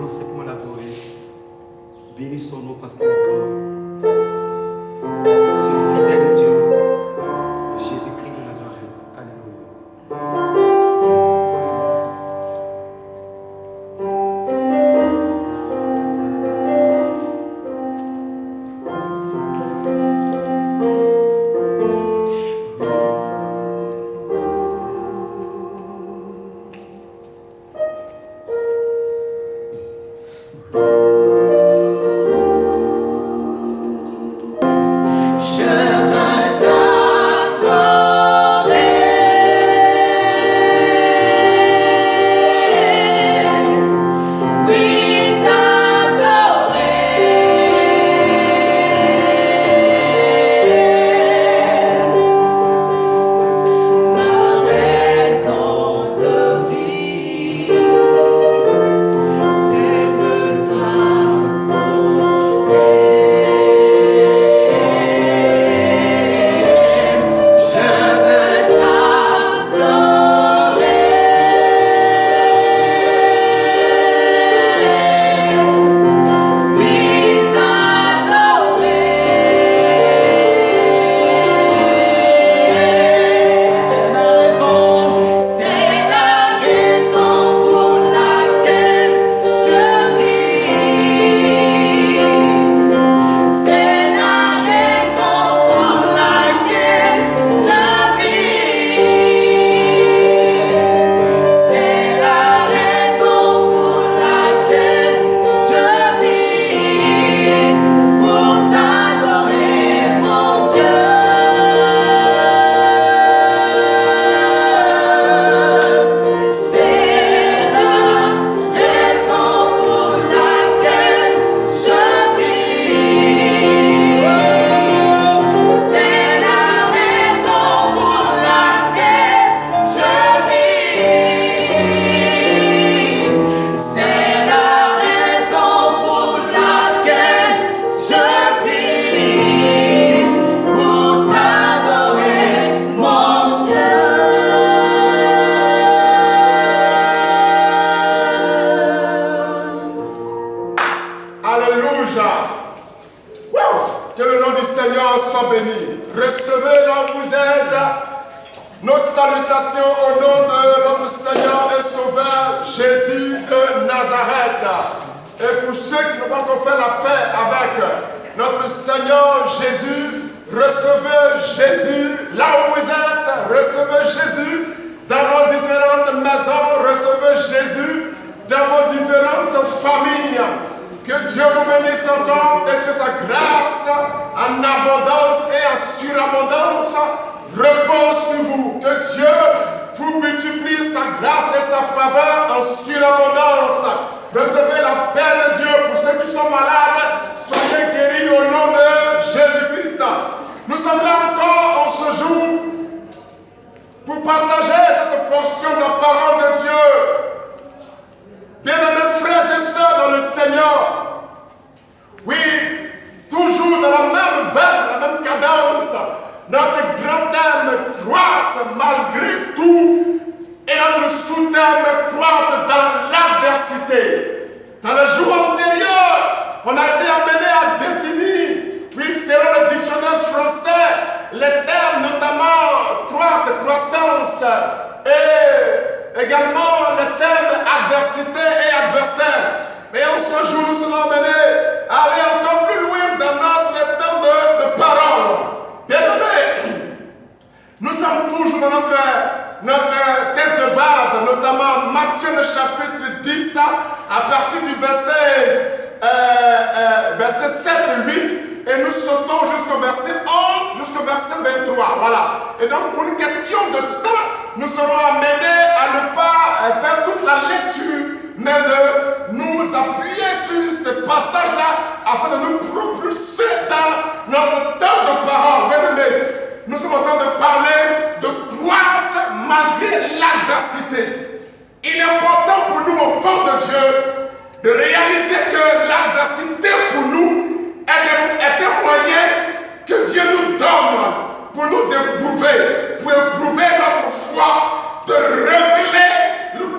allons simplement l'adorer. Bénis son nom parce qu'il est grand. Ce fidèle Dieu, Jésus-Christ de Nazareth. Alléluia.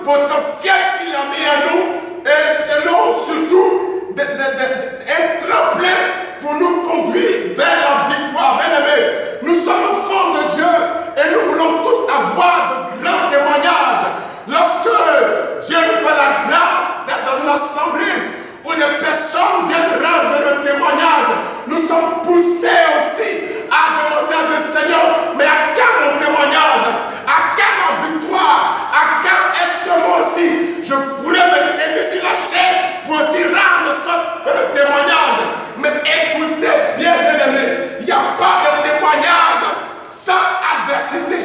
potentiel qu'il a mis en nous et selon poussé aussi à demander à Dieu, Seigneur, mais à quand mon témoignage? À quand ma victoire? À quand est-ce que moi aussi, je pourrais me tenir sur la chaîne pour aussi rendre compte de le témoignage? Mais écoutez bien, bien-aimés, il n'y a pas de témoignage sans adversité.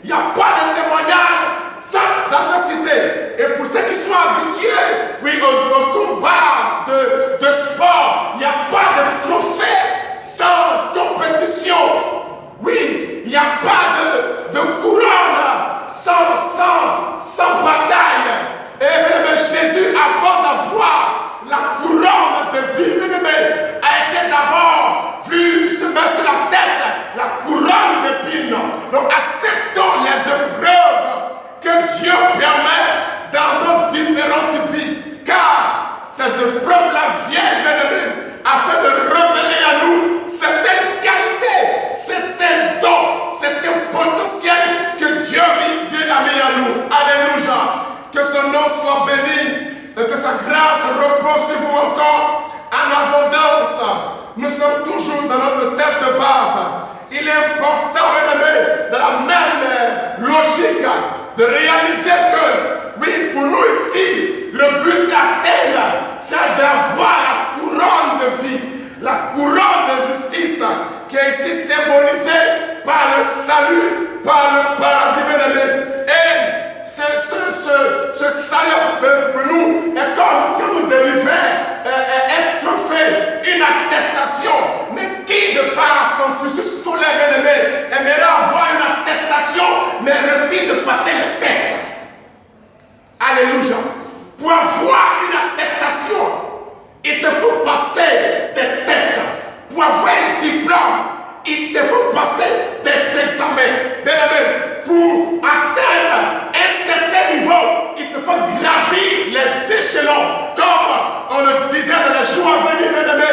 Il n'y a pas de témoignage sans adversité. Et pour ceux qui sont habitués, oui, au combat de sport, il n'y a pas de trophée sans compétition. Oui, il n'y a pas de couronne sans bataille. Et bien-aimé, Jésus, avant d'avoir la couronne de vie, bien-aimé, a été d'abord vu se mettre sur la tête la couronne d'épines. Donc acceptons les épreuves que Dieu permet dans nos différentes vies. Car ces épreuves-là viennent, bien-aimé, afin de révéler à nous certaines qualités, certains dons, certains potentiels que Dieu a mis à nous. Alléluia. Que son nom soit béni et que sa grâce repose sur vous encore en abondance. Nous sommes toujours dans notre test de base. Il est important, bien-aimé, dans la même logique, de réaliser que, oui, pour nous ici, le but à terre, c'est d'avoir la couronne de vie, la couronne de justice, qui est ici symbolisée par le salut, par le paradis, bien-aimé. Et ce salut pour nous est comme si on nous délivrait un trophée, une attestation. Mais qui de par son cursus scolaire, bien-aimé, aimerait avoir une attestation, mais refuse de passer le test? Alléluia. Pour avoir une attestation, il te faut passer des tests. Pour avoir un diplôme, il te faut passer des examens. Bien-aimé, pour atteindre un certain niveau, il te faut gravir les échelons. Comme on le disait dans les jours à venir, bien-aimé,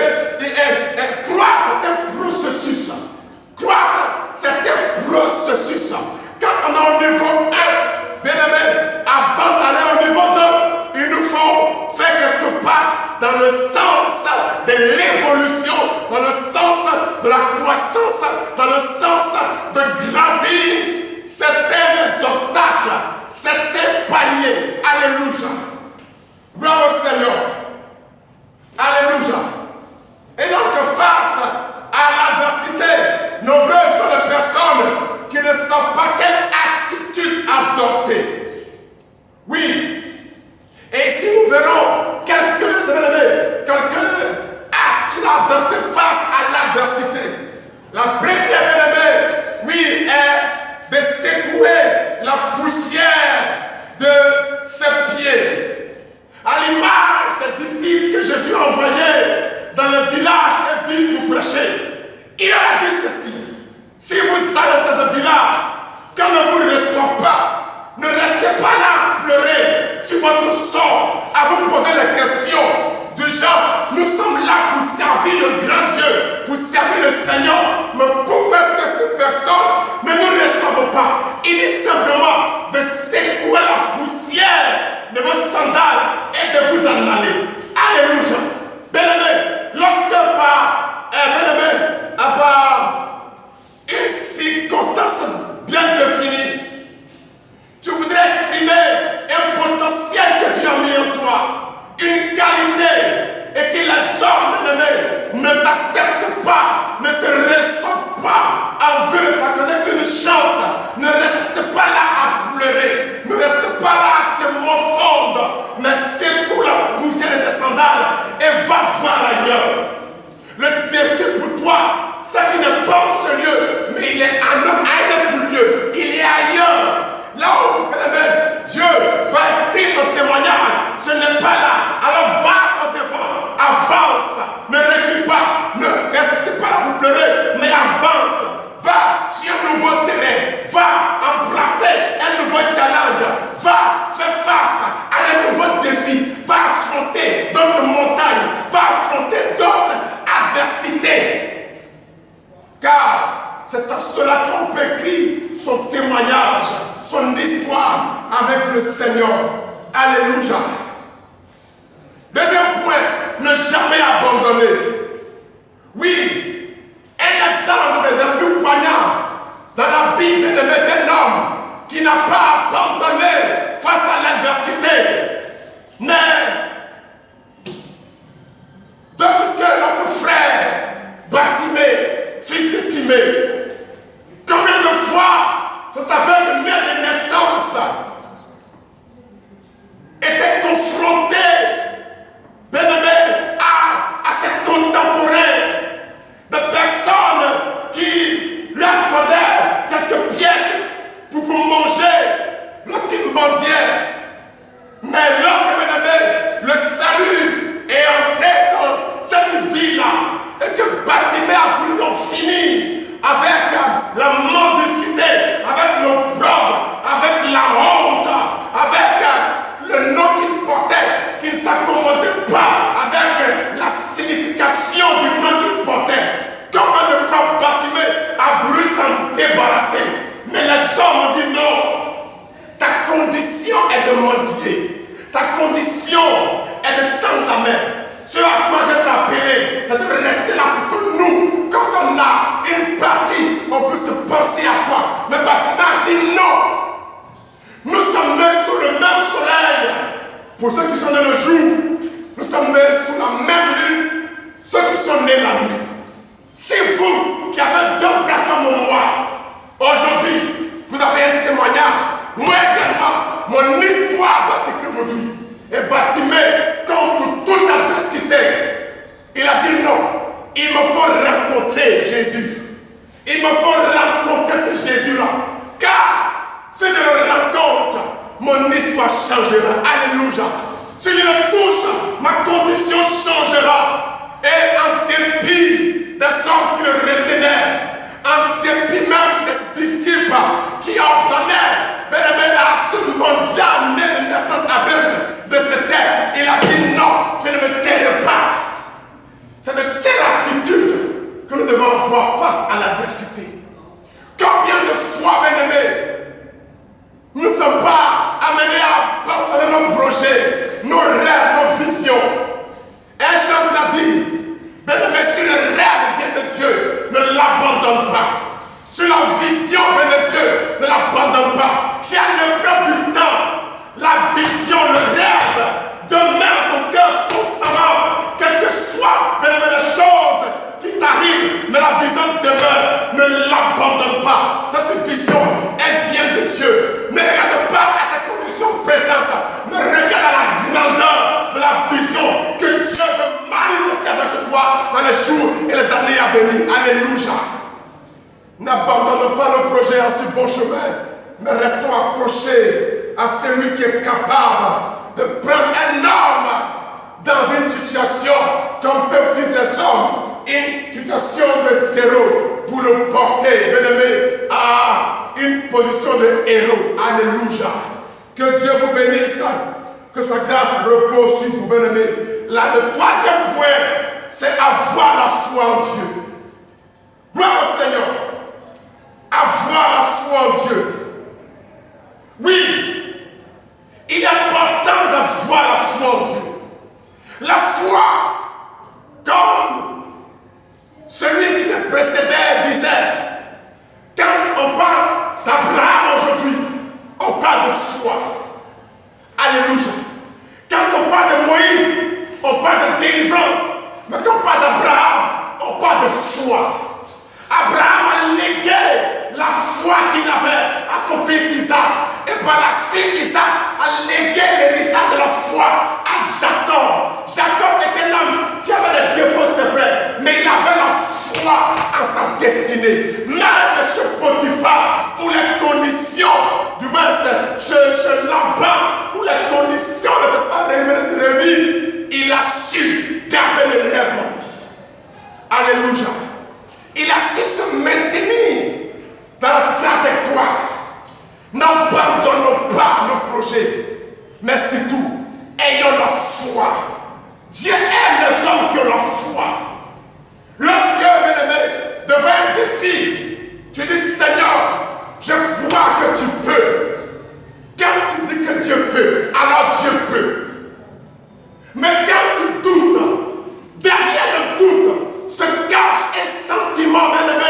croître est un processus. Croître, c'est un processus. Quand on est au niveau 1, bien-aimé, avant d'aller au niveau 2, il nous faut faire quelque part dans le sens de l'évolution, dans le sens de la croissance, dans le sens de gravir certains obstacles, certains paliers. Alléluia. Gloire au Seigneur. Alléluia. Et donc face à l'adversité, nombreuses sont les personnes qui ne savent pas quelle attitude adopter. Oui. Et si nous verrons quelqu'un qui a adopté face à l'adversité, la première, bien-aimée, oui, est de secouer la poussière de ses pieds. À l'image des disciples que Jésus a envoyés dans le village et ville pour prêcher. Il a dit ceci: si vous allez dans ce village, qu'on ne vous reçoit pas, ne restez pas là pleurer sur votre sort, à vous poser des questions du genre: nous sommes là pour servir le grand Dieu, pour servir le Seigneur, mais pourquoi est-ce que ces personnes ne nous reçoivent pas? Il dit simplement de secouer la poussière de vos sandales et de vous en aller. Alléluia. Bien-aimé, lorsque par une circonstance bien définie, tu voudrais exprimer un potentiel que Dieu a mis en toi, une qualité, et que les hommes, bien-aimés, ne t'acceptent pas, ne te reçoivent pas, en veut t'accorder une chance. Ne reste pas là à pleurer, ne reste pas là à te morfondre, mais secoue la poussière de tes sandales et va voir ailleurs. Le défi pour toi, c'est qu'il n'est pas en ce lieu, mais il est à un autre lieu, il est ailleurs. Là où, Dieu va écrire ton témoignage, ce n'est pas là. Alors va au devant, avance, ne recule pas, ne reste pas là pour pleurer, mais avance, va sur un nouveau terrain, va embrasser un nouveau challenge, va faire face à de nouveaux défis, va affronter d'autres montagnes, va affronter d'autres adversités. Car c'est en cela qu'on peut écrire son témoignage, son histoire avec le Seigneur. Alléluia. Deuxième point, ne jamais abandonner. Oui, l'exemple le plus poignant dans la Bible d'un homme qui n'a pas abandonné face à l'adversité. Mais d'autre que notre frère Bartimée, fils de Timée, combien de fois tout aveugle né de naissance était confronté, bien-aimé, à ses contemporains, de personnes qui lui accordaient quelques pièces pour manger lorsqu'il mendiait. Mais lorsque, bien-aimé, le salut est entré dans cette ville-là, et que Bartimée a voulu en finir avec la mendicité, avec l'opprobre, avec la honte, avec le nom qu'il portait, qui ne s'accommodait pas avec la signification du nom qu'il portait. Comment le frère Bartimée a voulu s'en débarrasser. Mais les hommes ont dit non. Ta condition est de mendier. Ta condition est de tendre la main. Ce à quoi je t'ai appelé, c'est de rester là pour que nous, quand on a une partie, on puisse penser à toi. Mais Bartimée a dit non. Nous sommes nés sous le même soleil. Pour ceux qui sont nés le jour, nous sommes nés sous la même lune. Ceux qui sont nés la nuit. Si vous qui avez deux bras comme moi, aujourd'hui, vous avez un témoignage, moi également, mon histoire doit s'écrire aujourd'hui. Et Bartimée, contre toute adversité, il a dit non, il me faut rencontrer Jésus. Il me faut rencontrer ce Jésus-là. Car si je le rencontre, mon histoire changera. Alléluia. Si je le touche, ma condition changera. Et en dépit des hommes qui le retenaient, en dépit même des disciples qui ordonnaient, bien-aimé, à ce mondial né de naissance aveugle de cette terre, il a dit non, je ne me tairai pas. C'est de telle attitude que nous devons avoir face à l'adversité. Combien de fois, bien-aimés, nous ne sommes pas amenés à abandonner nos projets, nos rêves, nos visions. Un chant a dit, bien-aimé, si le rêve vient de Dieu, ne l'abandonne pas. Si la vision vient de Dieu, ne l'abandonne pas. Si elle prend du temps, la vision, le rêve, demeure ton cœur constamment, quelles que soient, bien-aimé, les choses qui t'arrivent, mais la vision demeure, ne l'abandonne pas. Cette vision, elle vient de Dieu. Ne regarde pas à tes conditions présentes, mais regarde à la grandeur de la vision que Dieu veut manifester avec toi dans les jours et les années à venir. Alléluia. N'abandonnons pas nos projets en si bon chemin, mais restons accrochés à celui qui est capable de prendre un homme dans une situation, comme peuvent dire les hommes, une situation de zéro, pour le porter, bien-aimé, à une position de héros. Alléluia. Que Dieu vous bénisse, que sa grâce repose sur vous, bien-aimé. Là, le troisième point, c'est avoir la foi en Dieu. Gloire au Seigneur. Avoir la foi en Dieu. Oui, il est important d'avoir la foi en Dieu. La foi, comme celui qui me précédait disait, quand on parle d'Abraham aujourd'hui, on parle de foi. Alléluia. Quand on parle de Moïse, on parle de délivrance. Mais quand on parle d'Abraham, on parle de foi. Abraham a légué la foi qu'il avait à son fils Isaac. Et par la suite, Isaac a légué l'héritage de la foi à Jacob. Jacob était un homme qui avait des défauts, c'est vrai, mais il avait la foi en sa destinée. Même chez Potiphar, où les conditions, du moins chez Laban, où les conditions n'étaient pas réunies, il a su garder le rêve. Alléluia. Il a su se maintenir dans la trajectoire. N'abandonnons pas nos projets, mais surtout, ayons la foi. Dieu aime les hommes qui ont la foi. Lorsque, bien-aimé, devant un défi, tu dis, Seigneur, je crois que tu peux. Quand tu dis que Dieu peut, alors Dieu peut. Mais quand tu doutes, derrière le doute se cache un sentiment, bien-aimé,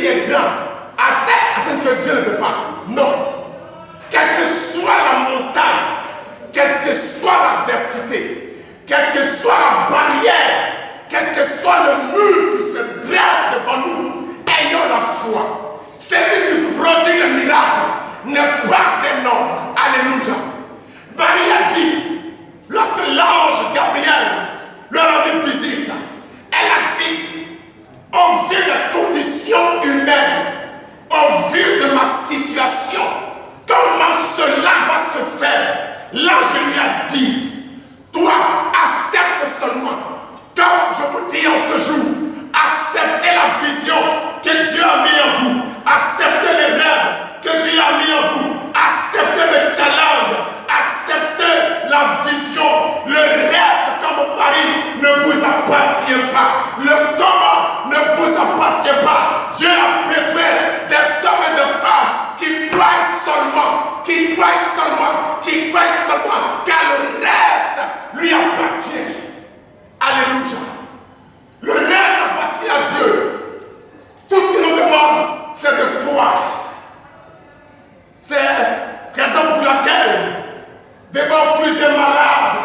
prier grand, à terre, afin que Dieu ne peut pas. Non. Quelle que soit la montagne, quelle que soit l'adversité, quelle que soit la barrière, quel que soit le mur qui se dresse devant nous, ayons la foi. Celui qui produit le miracle n'est pas un homme. Alléluia. Marie a dit, lorsque l'ange Gabriel leur a rendu visite, elle a dit, au vu des conditions humaines, au vu de ma situation, comment cela va se faire? L'ange lui a dit, toi, accepte seulement. Comme je vous dis en ce jour, acceptez la vision que Dieu a mis en vous. Acceptez les rêves que Dieu a mis en vous. Acceptez le challenge. Acceptez la vision. Le reste, comme Paris, ne vous appartient pas. Le comment ne vous appartient pas. Dieu a besoin des hommes et des femmes qui croient seulement, car le reste lui appartient. Alléluia. Le reste appartient à Dieu. Tout ce qu'il nous demande, c'est de croire. C'est la raison pour laquelle, devant plusieurs malades,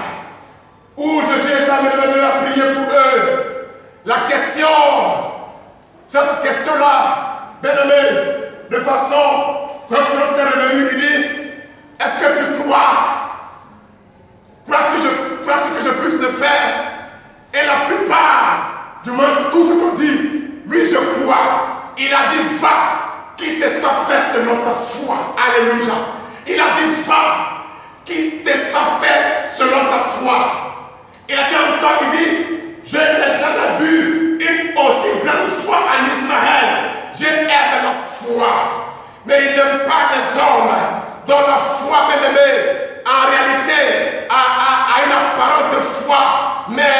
où Jésus est amené à prier pour eux, cette question-là, bien-aimé, de façon, quand tu es revenu, il dit, est-ce que tu crois? Crois-tu que je puisse le faire? Et la plupart, du moins tout ce qu'on dit, oui je crois. Il a dit va, qu'il te soit fait selon ta foi. Alléluia. Il a dit va, qu'il te soit fait selon ta foi. Il a dit encore, il dit, je n'ai jamais vu une aussi grande foi en Israël. Dieu aime la foi, mais il n'aime pas les hommes dont la foi, bien aimée, en réalité, a une apparence de foi, mais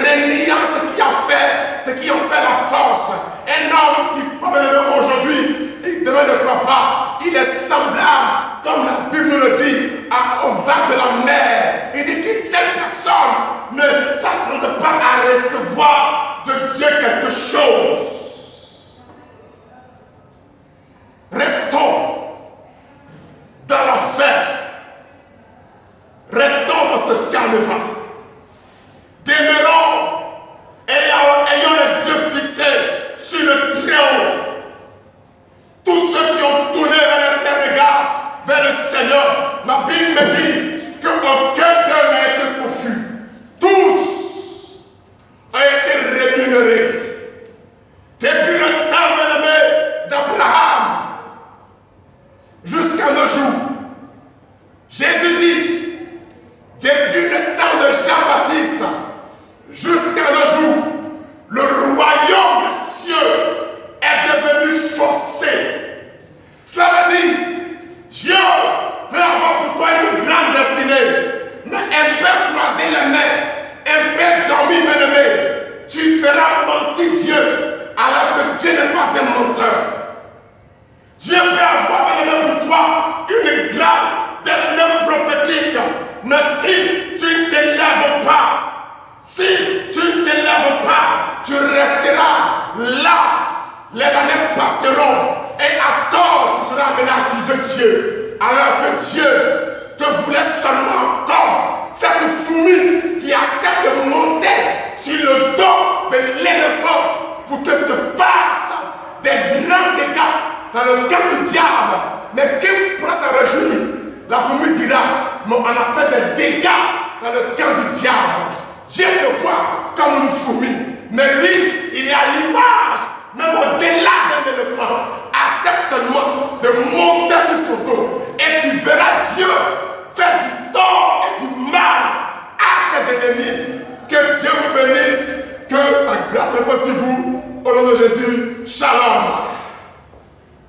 réuniant ce qui en fait la force. Un homme qui croit aujourd'hui, demain ne croit pas, il est semblable, comme la Bible nous le dit, aux vagues de la mer. Il dit que telle personne ne s'attend pas à recevoir de Dieu quelque chose. Restons dans la fête. Restons dans ce carnaval. Demeurons ayant les yeux fixés sur le trône. Tous ceux qui ont tourné les regards vers le Seigneur, ma Bible me dit qu'aucun d'eux n'a été confus. Tous ont été rémunérés. Depuis le temps, bien-aimé, d'Abraham jusqu'à nos jours, Jésus dit, depuis le temps de Jean-Baptiste jusqu'à nos jours, le royaume des cieux est devenu forcé. Cela veut dire, Dieu peut avoir pour toi une grande destinée, mais un peu croiser les mains, un peu dormir, bien-aimé, tu feras mentir Dieu, alors que Dieu n'est pas un menteur. Dieu peut avoir, bien-aimé, pour toi une grande destinée prophétique, mais si tu ne t'élèves pas, tu resteras là. Les années passeront et à tort tu seras amené à accuser Dieu. Alors que Dieu te voulait seulement comme cette fourmi qui accepte de monter sur le dos de l'éléphant pour que se fasse des grands dégâts dans le camp du diable. Mais qui pourra se réjouir? La fourmi dira, mais on a fait des dégâts dans le camp du diable. Dieu te voit comme une fourmi, mais lui, il est à l'image, même au-delà d'un éléphant. Accepte seulement de monter sur son dos et tu verras Dieu faire du tort et du mal à tes ennemis. Que Dieu vous bénisse, que sa grâce repose sur vous. Au nom de Jésus, shalom.